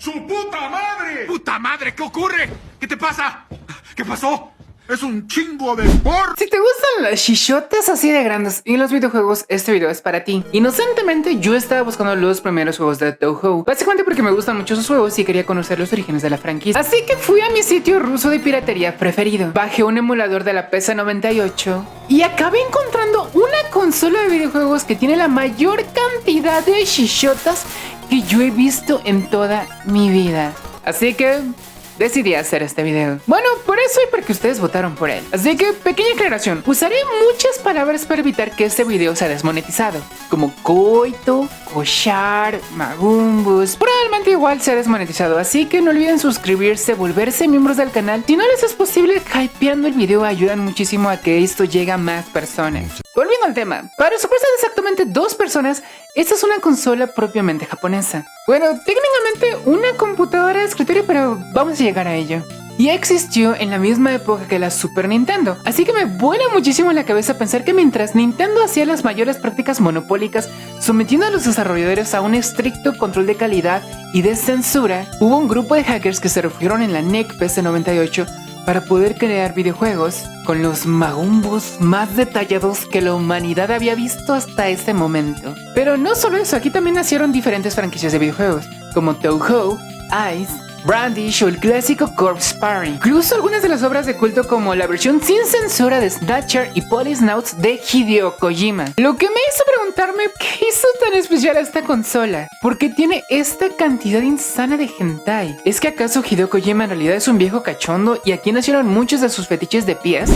¡Su puta madre! ¡Puta madre! ¿Qué ocurre? ¿Qué te pasa? ¿Qué pasó? ¡Es un chingo de porro! Si te gustan las chichotas así de grandes y los videojuegos, este video es para ti. Inocentemente, yo estaba buscando los primeros juegos de Touhou, básicamente porque me gustan mucho sus juegos y quería conocer los orígenes de la franquicia. Así que fui a mi sitio ruso de piratería preferido, bajé un emulador de la PC98 y acabé encontrando una consola de videojuegos que tiene la mayor cantidad de chichotas que yo he visto en toda mi vida. Así que decidí hacer este video. Bueno, por eso y porque ustedes votaron por él. Así que, pequeña aclaración, usaré muchas palabras para evitar que este video sea desmonetizado, como coito, cochar, magumbus. Probablemente igual sea desmonetizado, así que no olviden suscribirse, volverse miembros del canal. Si no les es posible, hypeando el video ayudan muchísimo a que esto llegue a más personas. Volviendo al tema, para sorpresa de exactamente 2 personas, esta es una consola propiamente japonesa. Bueno, técnicamente una computadora de escritorio, pero vamos a llegar a ello. Y existió en la misma época que la Super Nintendo, así que me vuela muchísimo la cabeza pensar que mientras Nintendo hacía las mayores prácticas monopólicas, sometiendo a los desarrolladores a un estricto control de calidad y de censura, hubo un grupo de hackers que se refugiaron en la NEC PC98 para poder crear videojuegos con los magumbos más detallados que la humanidad había visto hasta ese momento. Pero no solo eso, aquí también nacieron diferentes franquicias de videojuegos, como Touhou, Ice, Brandish o el clásico Corpse Party. Incluso algunas de las obras de culto como la versión sin censura de Snatcher y Policenauts de Hideo Kojima. Lo que me hizo preguntarme qué hizo tan especial a esta consola. ¿Por qué tiene esta cantidad insana de hentai? ¿Es que acaso Hideo Kojima en realidad es un viejo cachondo y aquí nacieron muchos de sus fetiches de pies?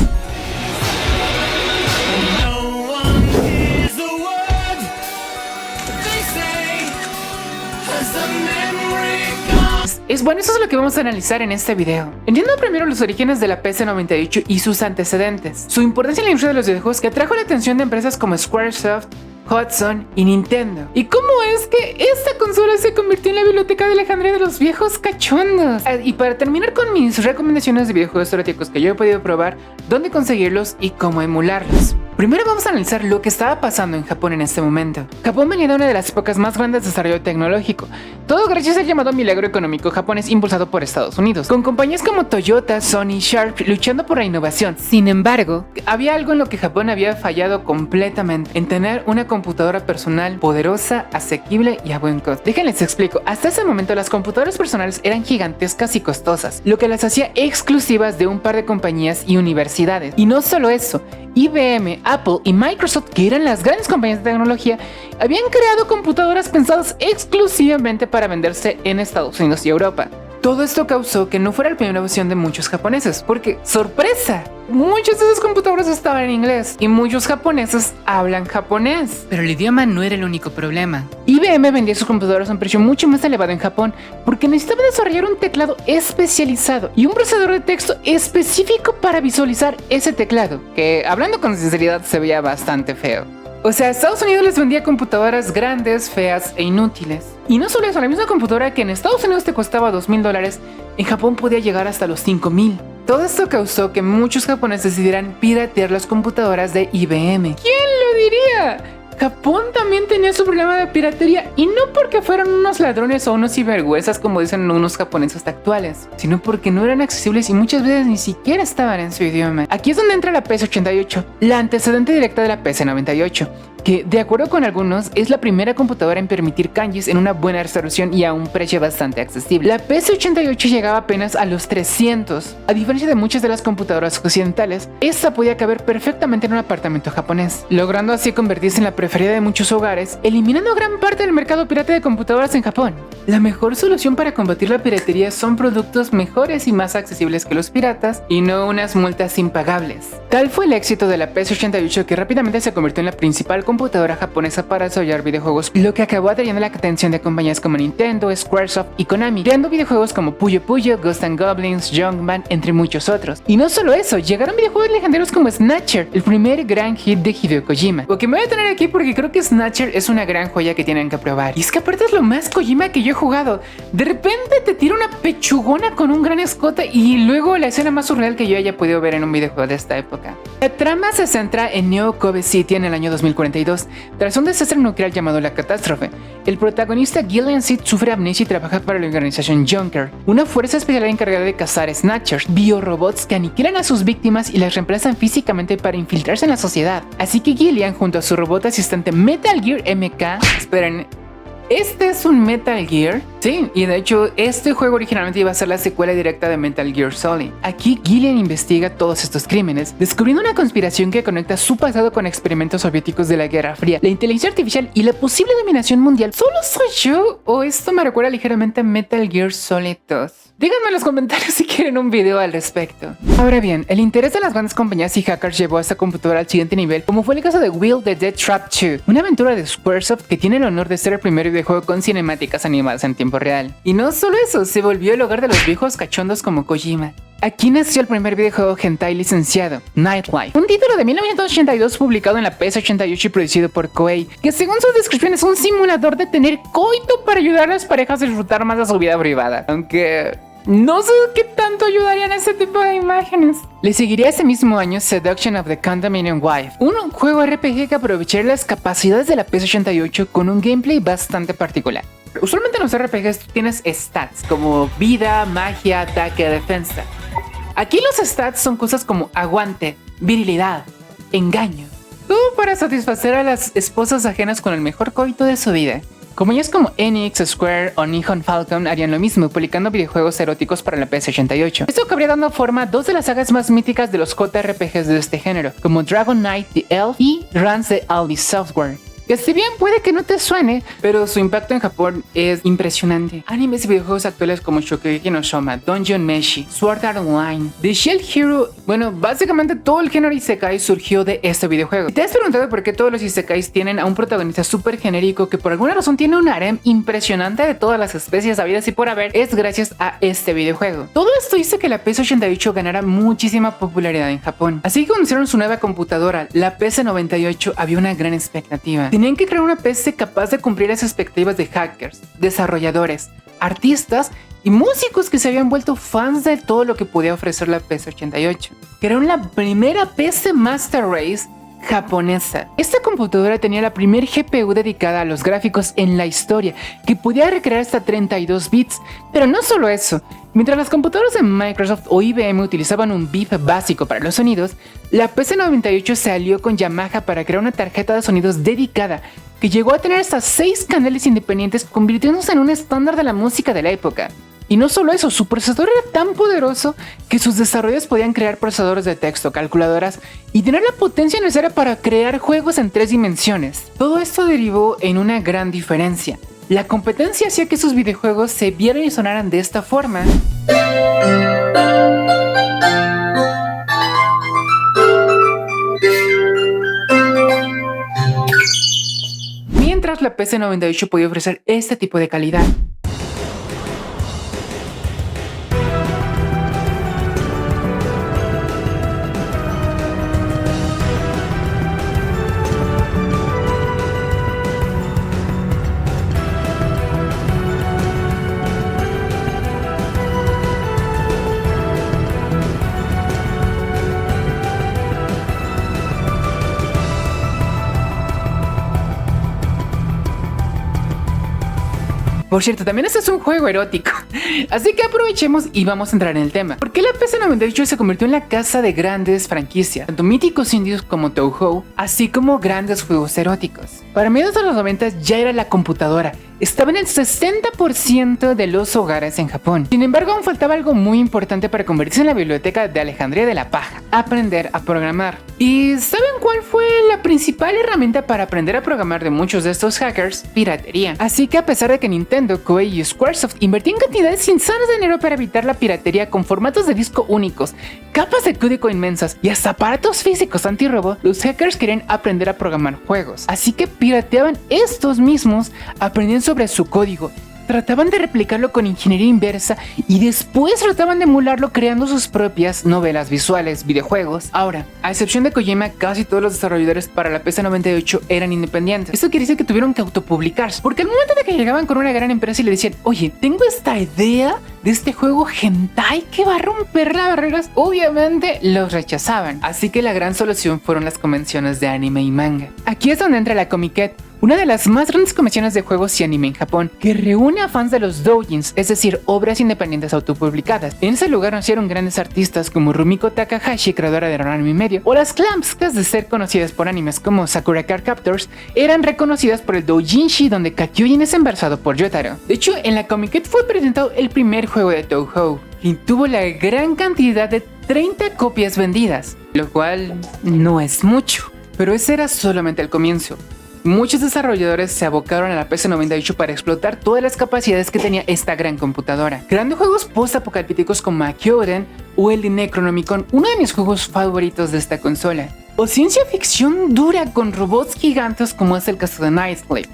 Bueno, eso es lo que vamos a analizar en este video. Entiendo primero los orígenes de la PC98 y sus antecedentes, su importancia en la industria de los videojuegos que atrajo la atención de empresas como Squaresoft, Hudson y Nintendo. ¿Y cómo es que esta consola se convirtió en la biblioteca de Alejandría de los viejos cachondos? Y para terminar con mis recomendaciones de videojuegos eróticos que yo he podido probar, dónde conseguirlos y cómo emularlos. Primero vamos a analizar lo que estaba pasando en Japón en este momento. Japón venía de una de las épocas más grandes de desarrollo tecnológico, todo gracias al llamado milagro económico japonés impulsado por Estados Unidos, con compañías como Toyota, Sony, Sharp luchando por la innovación. Sin embargo, había algo en lo que Japón había fallado completamente, en tener una computadora personal poderosa, asequible y a buen costo. Déjenles explico, hasta ese momento las computadoras personales eran gigantescas y costosas, lo que las hacía exclusivas de un par de compañías y universidades. Y no solo eso, IBM, Apple y Microsoft, que eran las grandes compañías de tecnología, habían creado computadoras pensadas exclusivamente para venderse en Estados Unidos y Europa. Todo esto causó que no fuera la primera opción de muchos japoneses, porque, ¡sorpresa!, muchas de esas computadoras estaban en inglés y muchos japoneses hablan japonés. Pero el idioma no era el único problema. IBM vendía sus computadoras a un precio mucho más elevado en Japón porque necesitaba desarrollar un teclado especializado y un procesador de texto específico para visualizar ese teclado, que, hablando con sinceridad, se veía bastante feo. O sea, Estados Unidos les vendía computadoras grandes, feas e inútiles. Y no solo eso, la misma computadora que en Estados Unidos te costaba $2,000, en Japón podía llegar hasta los $5,000. Todo esto causó que muchos japoneses decidieran piratear las computadoras de IBM. ¿Quién lo diría? Japón también tenía su problema de piratería, y no porque fueran unos ladrones o unos sinvergüenzas como dicen unos japoneses actuales, sino porque no eran accesibles y muchas veces ni siquiera estaban en su idioma. Aquí es donde entra la PC88, la antecedente directa de la PC98, que, de acuerdo con algunos, es la primera computadora en permitir kanjis en una buena resolución y a un precio bastante accesible. La PC88 llegaba apenas a los 300. A diferencia de muchas de las computadoras occidentales, esta podía caber perfectamente en un apartamento japonés, logrando así convertirse en la preferida de muchos hogares, eliminando gran parte del mercado pirata de computadoras en Japón. La mejor solución para combatir la piratería son productos mejores y más accesibles que los piratas, y no unas multas impagables. Tal fue el éxito de la PC88 que rápidamente se convirtió en la principal computadora japonesa para desarrollar videojuegos, lo que acabó atrayendo la atención de compañías como Nintendo, Squaresoft y Konami, creando videojuegos como Puyo Puyo, Ghosts and Goblins, Junkman, entre muchos otros. Y no solo eso, llegaron videojuegos legendarios como Snatcher, el primer gran hit de Hideo Kojima. Lo que me voy a tener aquí porque creo que Snatcher es una gran joya que tienen que probar. Y es que aparte es lo más Kojima que yo he jugado. De repente te tira una pechugona con un gran escote y luego la escena más surreal que yo haya podido ver en un videojuego de esta época. La trama se centra en Neo Kobe City en el año 2042, tras un desastre nuclear llamado la Catástrofe. El protagonista Gillian Seed sufre amnesia y trabaja para la organización Junker, una fuerza especial encargada de cazar Snatchers, biorobots que aniquilan a sus víctimas y las reemplazan físicamente para infiltrarse en la sociedad. Así que Gillian, junto a su robot asistente Metal Gear MK, esperen, ¿este es un Metal Gear? Sí, y de hecho este juego originalmente iba a ser la secuela directa de Metal Gear Solid. Aquí Gillian investiga todos estos crímenes, descubriendo una conspiración que conecta su pasado con experimentos soviéticos de la Guerra Fría, la inteligencia artificial y la posible dominación mundial. ¿Solo soy yo o esto me recuerda ligeramente a Metal Gear Solid 2? Díganme en los comentarios si quieren un video al respecto. Ahora bien, el interés de las grandes compañías y hackers llevó a esta computadora al siguiente nivel, como fue el caso de Will the Dead Trap 2, una aventura de Squaresoft que tiene el honor de ser el primer videojuego con cinemáticas animadas en tiempo real. Y no solo eso, se volvió el hogar de los viejos cachondos como Kojima. Aquí nació el primer videojuego hentai licenciado, Nightlife, un título de 1982 publicado en la PS88 y producido por Koei, que según sus descripciones es un simulador de tener coito para ayudar a las parejas a disfrutar más de su vida privada. Aunque no sé qué tanto ayudarían a ese tipo de imágenes. Le seguiría ese mismo año Seduction of the Condominium Wife, un juego RPG que aprovecharía las capacidades de la PS88 con un gameplay bastante particular. Usualmente en los RPGs tienes stats como vida, magia, ataque, defensa. Aquí los stats son cosas como aguante, virilidad, engaño. Todo para satisfacer a las esposas ajenas con el mejor coito de su vida. Compañías como Enix, Square o Nihon Falcon harían lo mismo, publicando videojuegos eróticos para la PS88. Esto acabaría dando forma a dos de las sagas más míticas de los JRPGs de este género, como Dragon Knight The Elf y Runs de Aldi Software. Que si bien puede que no te suene, pero su impacto en Japón es impresionante. Animes y videojuegos actuales como Shokugeki no Soma, Dungeon Meshi, Sword Art Online, The Shield Hero, bueno, básicamente todo el género Isekai surgió de este videojuego. ¿Y te has preguntado por qué todos los Isekais tienen a un protagonista súper genérico que por alguna razón tiene un harem impresionante de todas las especies habidas y por haber? Es gracias a este videojuego. Todo esto hizo que la PS88 ganara muchísima popularidad en Japón. Así que cuando hicieron su nueva computadora, la PS98, había una gran expectativa. Tenían que crear una PC capaz de cumplir las expectativas de hackers, desarrolladores, artistas y músicos que se habían vuelto fans de todo lo que podía ofrecer la PS88. Crearon la primera PC Master Race japonesa. Esta computadora tenía la primer GPU dedicada a los gráficos en la historia, que podía recrear hasta 32 bits. Pero no solo eso. Mientras las computadoras de Microsoft o IBM utilizaban un BIP básico para los sonidos, la PC98 se alió con Yamaha para crear una tarjeta de sonidos dedicada que llegó a tener hasta 6 canales independientes, convirtiéndose en un estándar de la música de la época. Y no solo eso, su procesador era tan poderoso que sus desarrolladores podían crear procesadores de texto, calculadoras y tener la potencia necesaria para crear juegos en 3 dimensiones. Todo esto derivó en una gran diferencia. La competencia hacía que sus videojuegos se vieran y sonaran de esta forma. Mientras la PC98 podía ofrecer este tipo de calidad. Por cierto, también este es un juego erótico, así que aprovechemos y vamos a entrar en el tema. ¿Por qué la PC98 se convirtió en la casa de grandes franquicias, tanto míticos indios como Touhou, así como grandes juegos eróticos? Para mediados de los 90 ya era la computadora. Estaba en el 60% de los hogares en Japón. Sin embargo, aún faltaba algo muy importante para convertirse en la biblioteca de Alejandría de la Paja: aprender a programar. ¿Y saben cuál fue la principal herramienta para aprender a programar de muchos de estos hackers? Piratería. Así que a pesar de que Nintendo, Koei y Squaresoft invertían cantidades insanas de dinero para evitar la piratería con formatos de disco únicos, capas de código inmensas y hasta aparatos físicos antirrobo, los hackers querían aprender a programar juegos. Así que pirateaban estos mismos, aprendían sobre su código trataban de replicarlo con ingeniería inversa y después trataban de emularlo creando sus propias novelas visuales, videojuegos. Ahora, a excepción de Kojima, casi todos los desarrolladores para la PC-98 eran independientes. Esto quiere decir que tuvieron que autopublicarse, porque al momento de que llegaban con una gran empresa y le decían, oye, tengo esta idea de este juego hentai que va a romper las barreras, obviamente los rechazaban. Así que la gran solución fueron las convenciones de anime y manga. Aquí es donde entra la Comiket, una de las más grandes convenciones de juegos y anime en Japón, que reúne a fans de los doujins, es decir, obras independientes autopublicadas. En ese lugar nacieron grandes artistas como Rumiko Takahashi, creadora de Ranma y medio, o las clamskas de ser conocidas por animes como Sakura Card Captors, eran reconocidas por el doujinshi, donde Kakyoin es enversado por Yotaro. De hecho, en la Comiket fue presentado el primer juego de Touhou, y tuvo la gran cantidad de 30 copias vendidas, lo cual no es mucho, pero ese era solamente el comienzo. Muchos desarrolladores se abocaron a la PC-98 para explotar todas las capacidades que tenía esta gran computadora, creando juegos post-apocalípticos como Akioden o el Necronomicon, uno de mis juegos favoritos de esta consola, o ciencia ficción dura con robots gigantes como es el caso de Nightslave,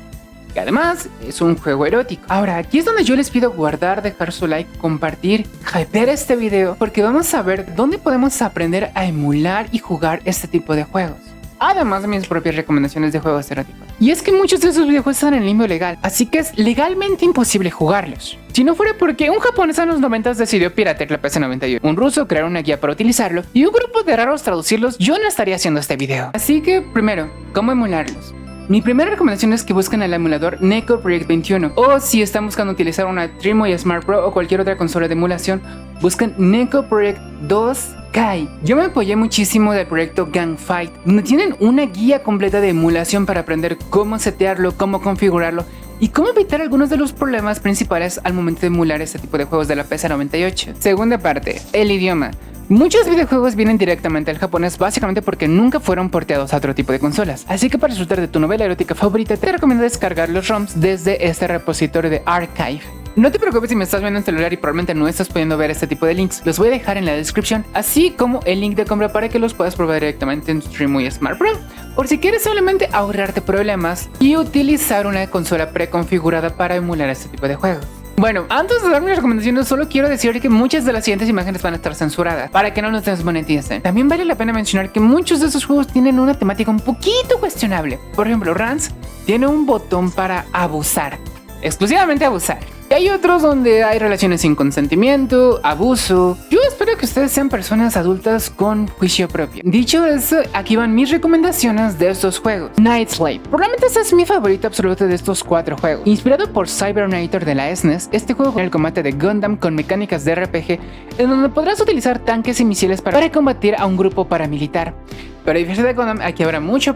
que además es un juego erótico. Ahora, aquí es donde yo les pido guardar, dejar su like, compartir, hypear este video, porque vamos a ver dónde podemos aprender a emular y jugar este tipo de juegos, además de mis propias recomendaciones de juegos eróticos. Y es que muchos de esos videojuegos están en el limbo legal, así que es legalmente imposible jugarlos. Si no fuera porque un japonés en los 90 decidió piratear la PC-91, un ruso crear una guía para utilizarlo y un grupo de raros traducirlos, yo no estaría haciendo este video. Así que primero, ¿cómo emularlos? Mi primera recomendación es que busquen el emulador Neko Project 21, o si están buscando utilizar una Dreamway Smart Pro o cualquier otra consola de emulación, busquen Neko Project 2 Kai. Yo me apoyé muchísimo del proyecto Gang Fight, donde tienen una guía completa de emulación para aprender cómo setearlo, cómo configurarlo y cómo evitar algunos de los problemas principales al momento de emular este tipo de juegos de la PC-98. Segunda parte, el idioma. Muchos videojuegos vienen directamente al japonés básicamente porque nunca fueron porteados a otro tipo de consolas. Así que para disfrutar de tu novela erótica favorita te recomiendo descargar los ROMs desde este repositorio de Archive. No te preocupes si me estás viendo en celular y probablemente no estás pudiendo ver este tipo de links. Los voy a dejar en la descripción, así como el link de compra para que los puedas probar directamente en Streamway Smart Pro. Por si quieres solamente ahorrarte problemas y utilizar una consola preconfigurada para emular este tipo de juegos. Bueno, antes de dar mis recomendaciones, solo quiero decir que muchas de las siguientes imágenes van a estar censuradas para que no nos desmoneticen. También vale la pena mencionar que muchos de esos juegos tienen una temática un poquito cuestionable. Por ejemplo, Rance tiene un botón para abusar, exclusivamente abusar. Y hay otros donde hay relaciones sin consentimiento, abuso. Yo espero que ustedes sean personas adultas con juicio propio. Dicho eso, aquí van mis recomendaciones de estos juegos. Nightslave. Probablemente este es mi favorito absoluto de estos 4 juegos. Inspirado por Cybernator de la SNES, este juego tiene el combate de Gundam con mecánicas de RPG, en donde podrás utilizar tanques y misiles para combatir a un grupo paramilitar. Pero a diferencia de Gundam, aquí habrá mucho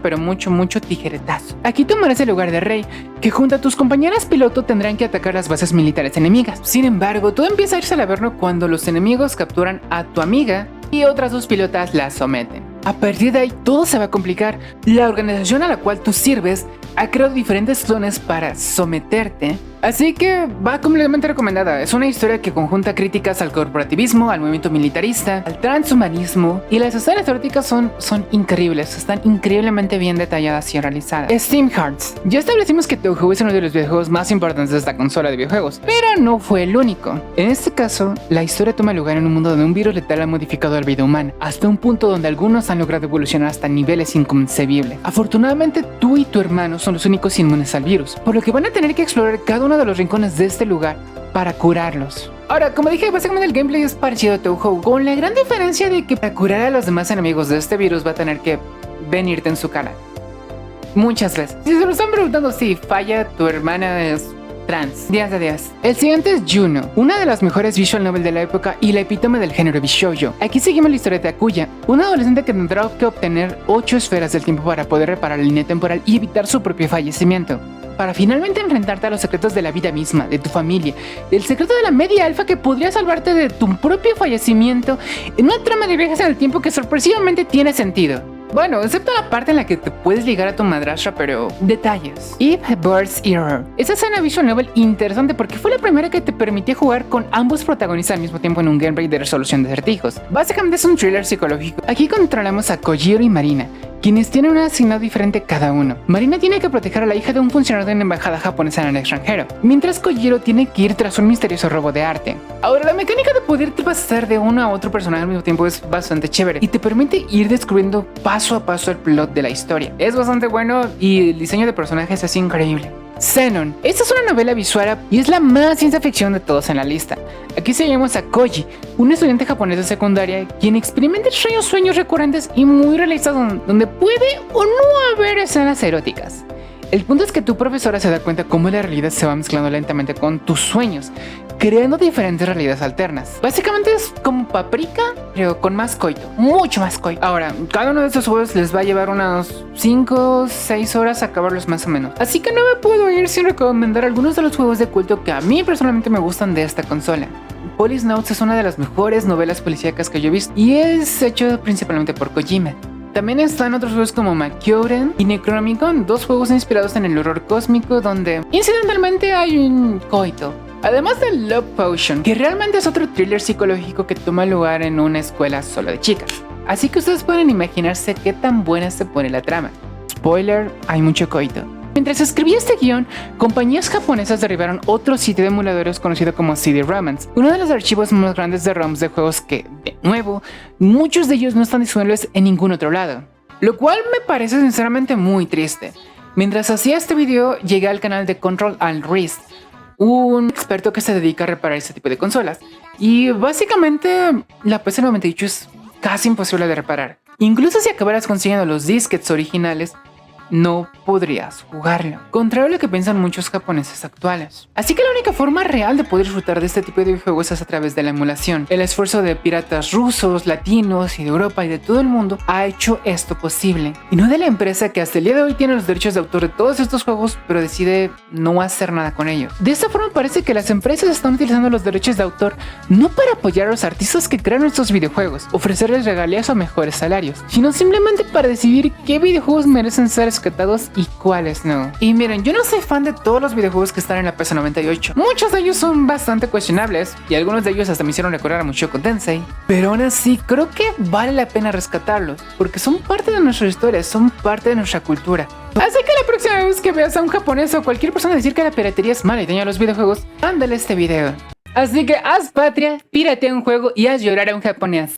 tijeretazo. Aquí tomarás el lugar de Rey, que junto a tus compañeras piloto tendrán que atacar las bases militares enemigas. Sin embargo, todo empieza a irse al averno cuando los enemigos capturan a tu amiga y otras 2 pilotas la someten. A partir de ahí todo se va a complicar. La organización a la cual tú sirves ha creado diferentes clones para someterte, así que va completamente recomendada. Es una historia que conjunta críticas al corporativismo, al movimiento militarista, al transhumanismo, y las escenas eróticas son increíbles, están increíblemente bien detalladas y realizadas. Steam Hearts. Ya establecimos que Touhou es uno de los videojuegos más importantes de esta consola de videojuegos, pero no fue el único. En este caso, la historia toma lugar en un mundo donde un virus letal ha modificado la vida humana, hasta un punto donde algunos han logrado evolucionar hasta niveles inconcebibles. Afortunadamente, tú y tu hermano son los únicos inmunes al virus, por lo que van a tener que explorar cada uno de los rincones de este lugar para curarlos. Ahora, como dije, básicamente el gameplay es parecido a Touhou, con la gran diferencia de que para curar a los demás enemigos de este virus va a tener que venirte en su cara muchas veces. Si se lo están preguntando si falla, tu hermana es trans. 10 de 10. El siguiente es Juno, una de las mejores visual novel de la época y la epítome del género bishoujo. Aquí seguimos la historia de Akuya, una adolescente que tendrá que obtener 8 esferas del tiempo para poder reparar la línea temporal y evitar su propio fallecimiento, para finalmente enfrentarte a los secretos de la vida misma, de tu familia, del secreto de la media alfa que podría salvarte de tu propio fallecimiento en una trama de viajes en el tiempo que sorpresivamente tiene sentido. Bueno, excepto la parte en la que te puedes ligar a tu madrastra, pero detalles. Eve Bird's Error. Esa escena visual novel interesante porque fue la primera que te permitía jugar con ambos protagonistas al mismo tiempo en un gameplay de resolución de acertijos. Básicamente es un thriller psicológico. Aquí controlamos a Kojiro y Marina, quienes tienen un asignado diferente cada uno. Marina tiene que proteger a la hija de un funcionario de una embajada japonesa en el extranjero, mientras Kojiro tiene que ir tras un misterioso robo de arte. Ahora, la mecánica de poder pasar de uno a otro personaje al mismo tiempo es bastante chévere y te permite ir descubriendo paso a paso el plot de la historia. Es bastante bueno y el diseño de personajes es increíble. Xenon. Esta es una novela visual y es la más ciencia ficción de todos en la lista. Aquí seguimos a Koji, un estudiante japonés de secundaria quien experimenta extraños sueños recurrentes y muy realistas donde puede o no haber escenas eróticas. El punto es que tu profesora se da cuenta cómo la realidad se va mezclando lentamente con tus sueños, creando diferentes realidades alternas. Básicamente es como Paprika, pero con más coito, mucho más coito. Ahora, cada uno de estos juegos les va a llevar unas 5 o 6 horas a acabarlos más o menos. Así que no me puedo ir sin recomendar algunos de los juegos de culto que a mí personalmente me gustan de esta consola. Police Notes es una de las mejores novelas policíacas que yo he visto y es hecho principalmente por Kojima. También están otros juegos como Makyouren y Necronomicon, dos juegos inspirados en el horror cósmico donde incidentalmente hay un coito. Además de Love Potion, que realmente es otro thriller psicológico que toma lugar en una escuela solo de chicas. Así que ustedes pueden imaginarse qué tan buena se pone la trama. Spoiler, hay mucho coito. Mientras escribía este guión, compañías japonesas derribaron otro sitio de emuladores conocido como CD Romance, uno de los archivos más grandes de ROMs de juegos que, de nuevo, muchos de ellos no están disponibles en ningún otro lado. Lo cual me parece sinceramente muy triste. Mientras hacía este video, llegué al canal de Control Alt Wrist, un experto que se dedica a reparar este tipo de consolas. Y básicamente, la PC98 es casi imposible de reparar. Incluso si acabaras consiguiendo los disquets originales, no podrías jugarlo, contrario a lo que piensan muchos japoneses actuales. Así que la única forma real de poder disfrutar de este tipo de videojuegos es a través de la emulación. El esfuerzo de piratas rusos, latinos y de Europa y de todo el mundo ha hecho esto posible, y no de la empresa que hasta el día de hoy tiene los derechos de autor de todos estos juegos pero decide no hacer nada con ellos. De esta forma parece que las empresas están utilizando los derechos de autor no para apoyar a los artistas que crean estos videojuegos, ofrecerles regalías o mejores salarios, sino simplemente para decidir qué videojuegos merecen ser rescatados y cuáles no. Y miren, yo no soy fan de todos los videojuegos que están en la PS98. Muchos de ellos son bastante cuestionables y algunos de ellos hasta me hicieron recordar a Mushoku Tensei, pero aún así creo que vale la pena rescatarlos porque son parte de nuestra historia, son parte de nuestra cultura. Así que la próxima vez que veas a un japonés o cualquier persona decir que la piratería es mala y daña a los videojuegos, mándale este video. Así que haz patria, piratea un juego y haz llorar a un japonés.